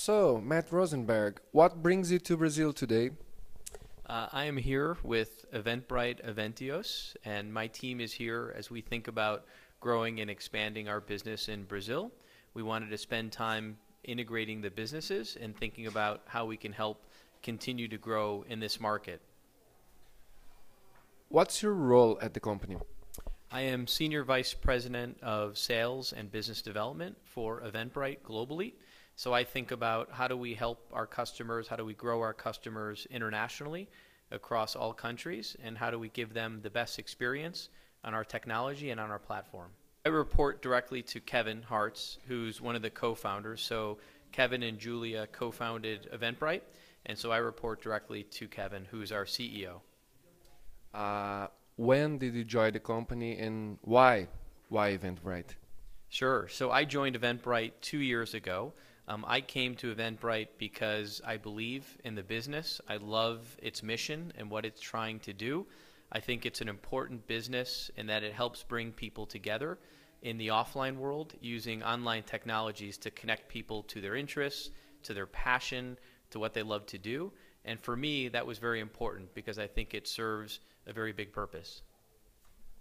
So, Matt Rosenberg, what brings you to Brazil today? I am here with Eventbrite Eventios, and my team is here as we think about growing and expanding our business in Brazil. We wanted to spend time integrating the businesses and thinking about how we can help continue to grow in this market. What's your role at the company? I am Senior Vice President of Sales and Business Development for Eventbrite globally. So I think about how do we help our customers, how do we grow our customers internationally across all countries, and how do we give them the best experience on our technology and on our platform. I report directly to Kevin Hartz, who's one of the co-founders. So Kevin and Julia co-founded Eventbrite, and so I report directly to Kevin, who's our CEO. When did you join the company and why? Why Eventbrite? Sure. So I joined Eventbrite 2 years ago. I came to Eventbrite because I believe in the business. I love its mission and what it's trying to do. I think it's an important business in that it helps bring people together in the offline world using online technologies to connect people to their interests, to their passion, to what they love to do. And for me, that was very important because I think it serves a very big purpose.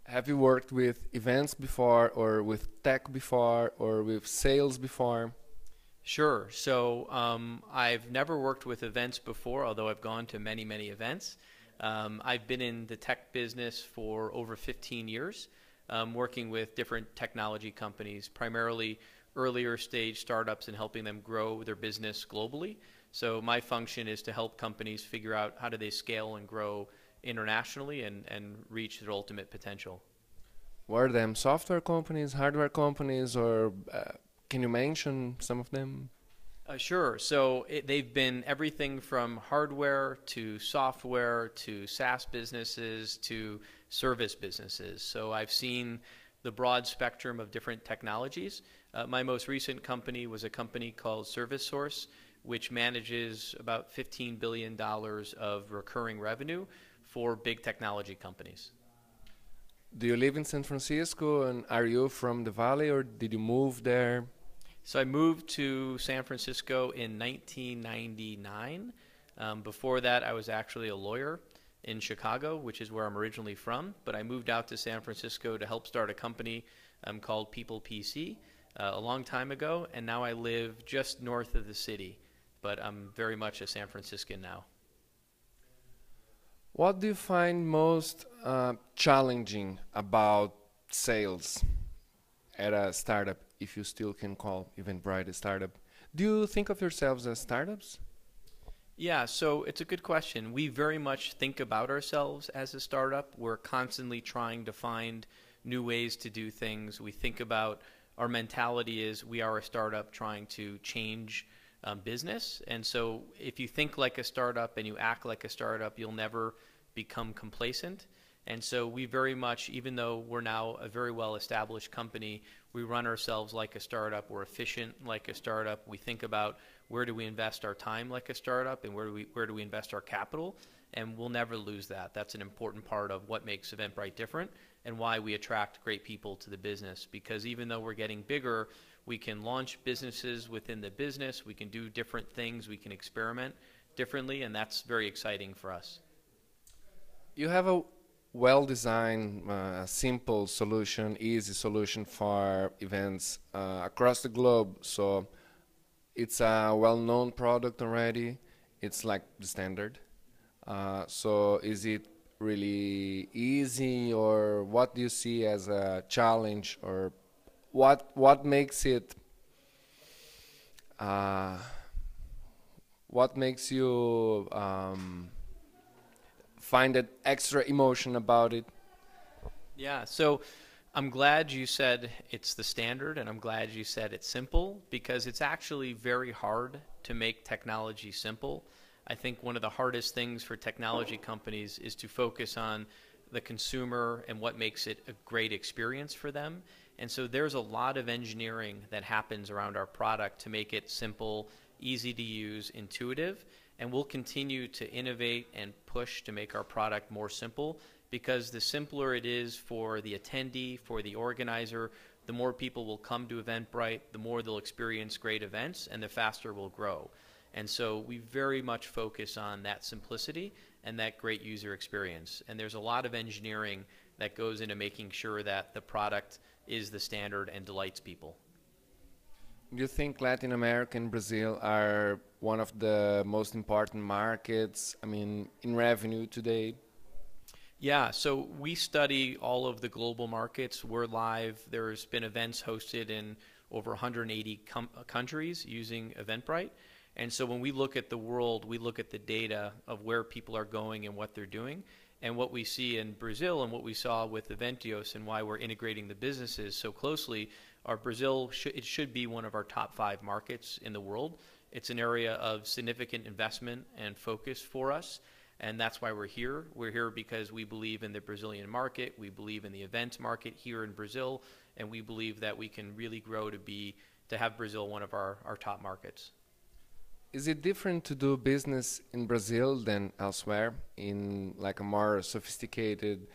Have you worked with events before, or with tech before, or with sales before? Sure. So I've never worked with events before, although I've gone to many, many events. I've been in the tech business for over 15 years, working with different technology companies, primarily earlier stage startups and helping them grow their business globally. So my function is to help companies figure out how do they scale and grow internationally and reach their ultimate potential. Were them software companies, hardware companies, or can you mention some of them? Sure. So they've been everything from hardware to software to SaaS businesses to service businesses. So I've seen the broad spectrum of different technologies. My most recent company was a company called ServiceSource, which manages about $15 billion of recurring revenue for big technology companies. Do you live in San Francisco, and are you from the Valley, or did you move there? So I moved to San Francisco in 1999. Before that, I was actually a lawyer in Chicago, which is where I'm originally from. But I moved out to San Francisco to help start a company called People PC a long time ago. And now I live just north of the city. But I'm very much a San Franciscan now. What do you find most challenging about sales at a startup, if you still can call Eventbrite a startup? Do you think of yourselves as startups? Yeah, so it's a good question. We very much think about ourselves as a startup. We're constantly trying to find new ways to do things. We think about our mentality is we are a startup trying to change business. And so if you think like a startup and you act like a startup, you'll never become complacent. And so we very much, even though we're now a very well-established company, we run ourselves like a startup. We're efficient like a startup. We think about where do we invest our time like a startup and where do we invest our capital, and we'll never lose that. That's an important part of what makes Eventbrite different and why we attract great people to the business, because even though we're getting bigger, we can launch businesses within the business, we can do different things, we can experiment differently, and that's very exciting for us. You have a well-designed, simple solution, easy solution for events across the globe. So it's a well-known product already. It's like the standard. So is it really easy, or what do you see as a challenge, or what makes it what makes you find that extra emotion about it? Yeah, so I'm glad you said it's the standard, and I'm glad you said it's simple, because it's actually very hard to make technology simple. I think one of the hardest things for technology companies is to focus on the consumer and what makes it a great experience for them. And so there's a lot of engineering that happens around our product to make it simple, easy to use, intuitive. And we'll continue to innovate and push to make our product more simple, because the simpler it is for the attendee, for the organizer, the more people will come to Eventbrite, the more they'll experience great events, and the faster we'll grow. And so we very much focus on that simplicity and that great user experience. And there's a lot of engineering that goes into making sure that the product is the standard and delights people. Do you think Latin America and Brazil are one of the most important markets, I mean, in revenue today? Yeah, so we study all of the global markets. We're live. There's been events hosted in over 180 countries using Eventbrite. And so when we look at the world, we look at the data of where people are going and what they're doing. And what we see in Brazil and what we saw with Eventios and why we're integrating the businesses so closely are Brazil, it should be one of our top 5 markets in the world. It's an area of significant investment and focus for us. And that's why we're here. We're here because we believe in the Brazilian market. We believe in the events market here in Brazil. And we believe that we can really grow to have Brazil one of our top markets. Is it different to do business in Brazil than elsewhere in like a more sophisticated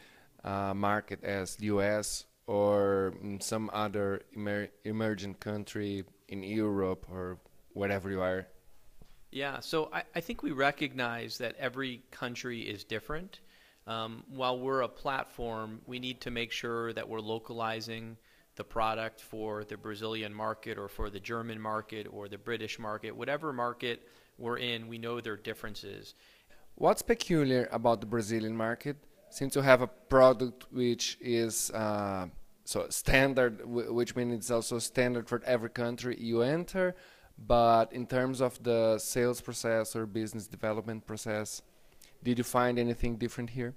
market as the US or in some other emerging country in Europe or wherever you are? Yeah, so I think we recognize that every country is different. While we're a platform, we need to make sure that we're localizing the product for the Brazilian market or for the German market or the British market. Whatever market we're in, we know there are differences. What's peculiar about the Brazilian market? Since you have a product which is so standard, which means it's also standard for every country you enter, but in terms of the sales process or business development process, did you find anything different here?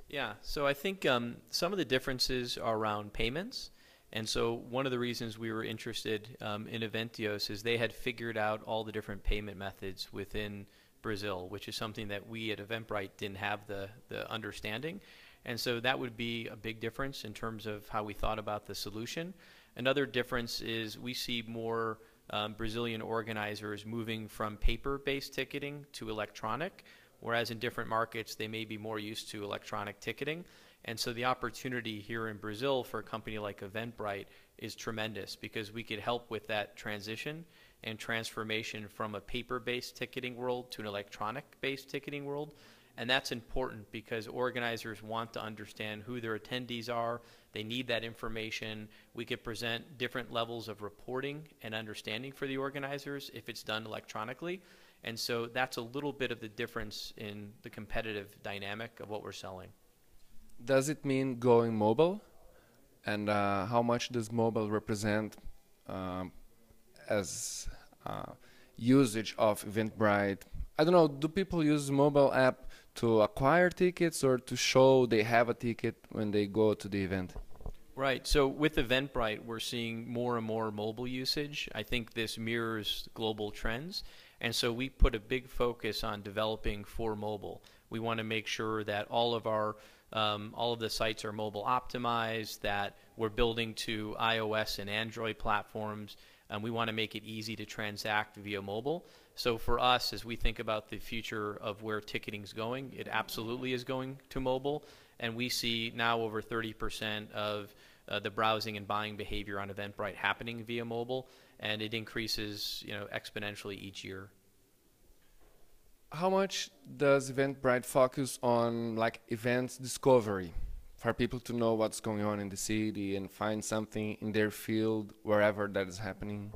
Yeah, so I think some of the differences are around payments. And so one of the reasons we were interested in Eventios is they had figured out all the different payment methods within Brazil, which is something that we at Eventbrite didn't have the understanding. And so that would be a big difference in terms of how we thought about the solution. Another difference is we see more Brazilian organizers moving from paper-based ticketing to electronic, whereas in different markets they may be more used to electronic ticketing. And so the opportunity here in Brazil for a company like Eventbrite is tremendous because we could help with that transition and transformation from a paper-based ticketing world to an electronic-based ticketing world. And that's important because organizers want to understand who their attendees are. They need that information. We could present different levels of reporting and understanding for the organizers if it's done electronically. And so that's a little bit of the difference in the competitive dynamic of what we're selling. Does it mean going mobile? And how much does mobile represent as usage of Eventbrite? I don't know, do people use mobile app to acquire tickets or to show they have a ticket when they go to the event? Right. So with Eventbrite, we're seeing more and more mobile usage. I think this mirrors global trends. And so we put a big focus on developing for mobile. We want to make sure that all of the sites are mobile optimized, that we're building to iOS and Android platforms, and we want to make it easy to transact via mobile. So for us, as we think about the future of where ticketing is going, it absolutely is going to mobile, and we see now over 30% of the browsing and buying behavior on Eventbrite happening via mobile, and it increases, exponentially each year. How much does Eventbrite focus on like events discovery for people to know what's going on in the city and find something in their field wherever that is happening?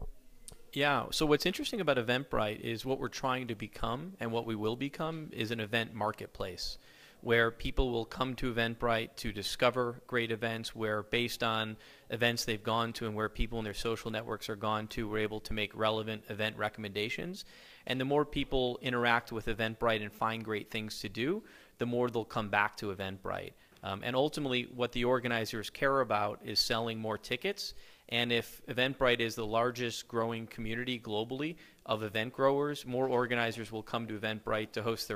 Yeah, so what's interesting about Eventbrite is what we're trying to become and what we will become is an event marketplace where people will come to Eventbrite to discover great events, where based on events they've gone to and where people in their social networks are gone to, we're able to make relevant event recommendations. And the more people interact with Eventbrite and find great things to do, the more they'll come back to Eventbrite. And ultimately, what the organizers care about is selling more tickets. And if Eventbrite is the largest growing community globally of event growers, more organizers will come to Eventbrite to host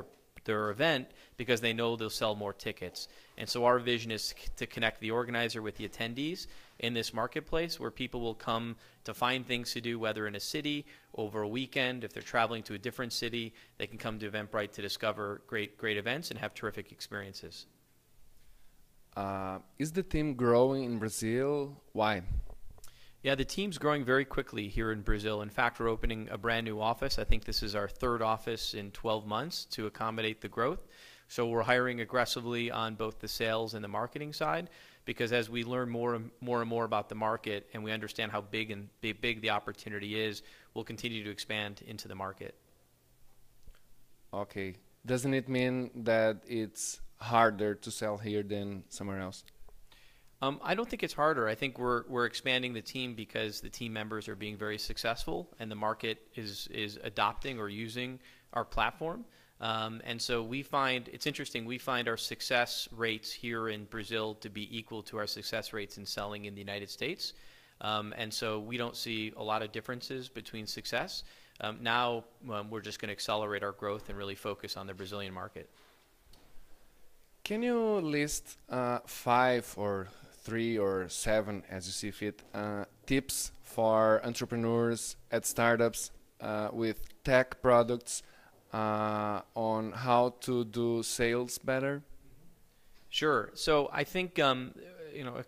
their event because they know they'll sell more tickets. And so our vision is to connect the organizer with the attendees in this marketplace where people will come to find things to do, whether in a city, over a weekend. If they're traveling to a different city, they can come to Eventbrite to discover great events and have terrific experiences. Is the team growing in Brazil? Why? Yeah, the team's growing very quickly here in Brazil. In fact, we're opening a brand new office. I think this is our third office in 12 months to accommodate the growth. So we're hiring aggressively on both the sales and the marketing side, because as we learn more and more about the market and we understand how big the opportunity is, we'll continue to expand into the market. Okay. Doesn't it mean that it's harder to sell here than somewhere else? I don't think it's harder. I think we're expanding the team because the team members are being very successful and the market is adopting or using our platform. And so we find, it's interesting, we find our success rates here in Brazil to be equal to our success rates in selling in the United States. And so we don't see a lot of differences between success. Now we're just going to accelerate our growth and really focus on the Brazilian market. Can you list 5 or 3 or 7, as you see fit, tips for entrepreneurs at startups with tech products on how to do sales better? Sure. So I think a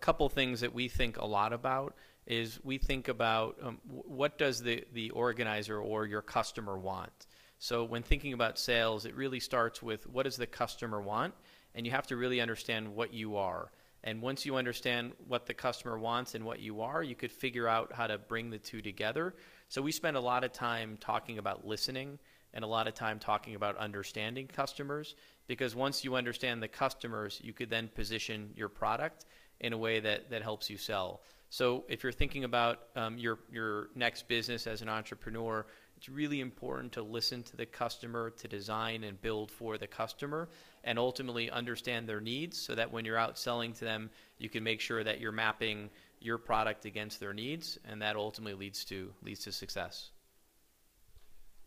couple things that we think a lot about is we think about what does the organizer or your customer want. So when thinking about sales, it really starts with what does the customer want, and you have to really understand what you are. And once you understand what the customer wants and what you are, you could figure out how to bring the two together. So we spend a lot of time talking about listening and a lot of time talking about understanding customers, because once you understand the customers, you could then position your product in a way that helps you sell. So if you're thinking about your next business as an entrepreneur, it's really important to listen to the customer, to design and build for the customer, and ultimately understand their needs so that when you're out selling to them, you can make sure that you're mapping your product against their needs, and that ultimately leads to success.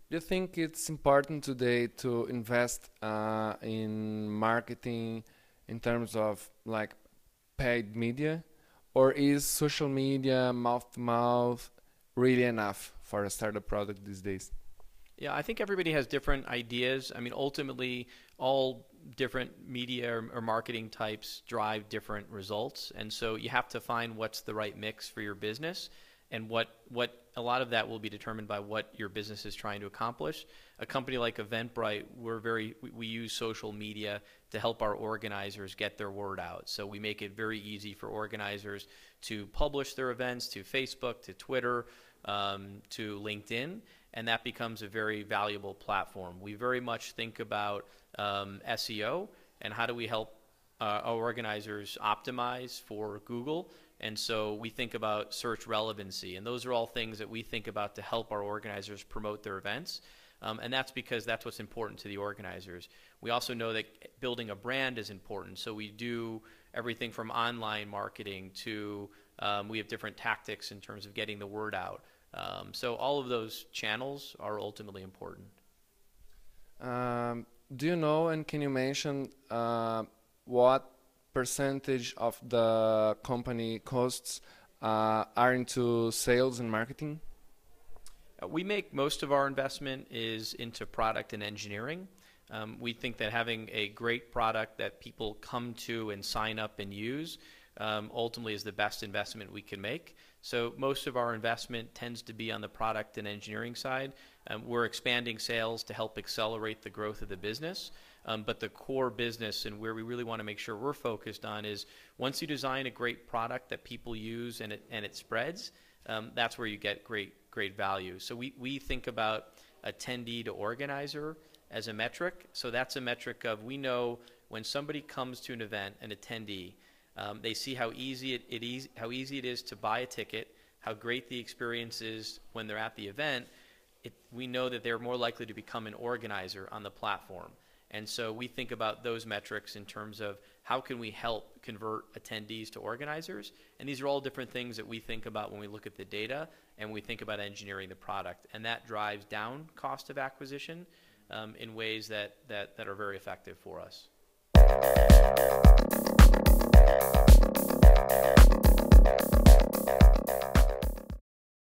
Do you think it's important today to invest in marketing in terms of like paid media, or is social media, mouth to mouth, really enough for a startup product these days? Yeah, I think everybody has different ideas. I mean, ultimately, all different media or marketing types drive different results, and so you have to find what's the right mix for your business, and what a lot of that will be determined by what your business is trying to accomplish. A company like Eventbrite, we use social media to help our organizers get their word out. So we make it very easy for organizers to publish their events to Facebook, to Twitter, to LinkedIn, and that becomes a very valuable platform. We very much think about SEO and how do we help our organizers optimize for Google. And so we think about search relevancy, and those are all things that we think about to help our organizers promote their events. And that's because that's what's important to the organizers. We also know that building a brand is important, so we do everything from online marketing to we have different tactics in terms of getting the word out. So all of those channels are ultimately important. Do you know, and can you mention what percentage of the company costs are into sales and marketing? We make most of our investment is into product and engineering. We think that having a great product that people come to and sign up and use ultimately is the best investment we can make. So most of our investment tends to be on the product and engineering side. We're expanding sales to help accelerate the growth of the business. But the core business and where we really want to make sure we're focused on is once you design a great product that people use and it spreads, that's where you get great value. So we think about attendee to organizer as a metric. So that's a metric of we know when somebody comes to an event, an attendee, they see how easy it is to buy a ticket, how great the experience is when they're at the event. We know that they're more likely to become an organizer on the platform. And so we think about those metrics in terms of how can we help convert attendees to organizers. And these are all different things that we think about when we look at the data and we think about engineering the product. And that drives down cost of acquisition in ways that are very effective for us.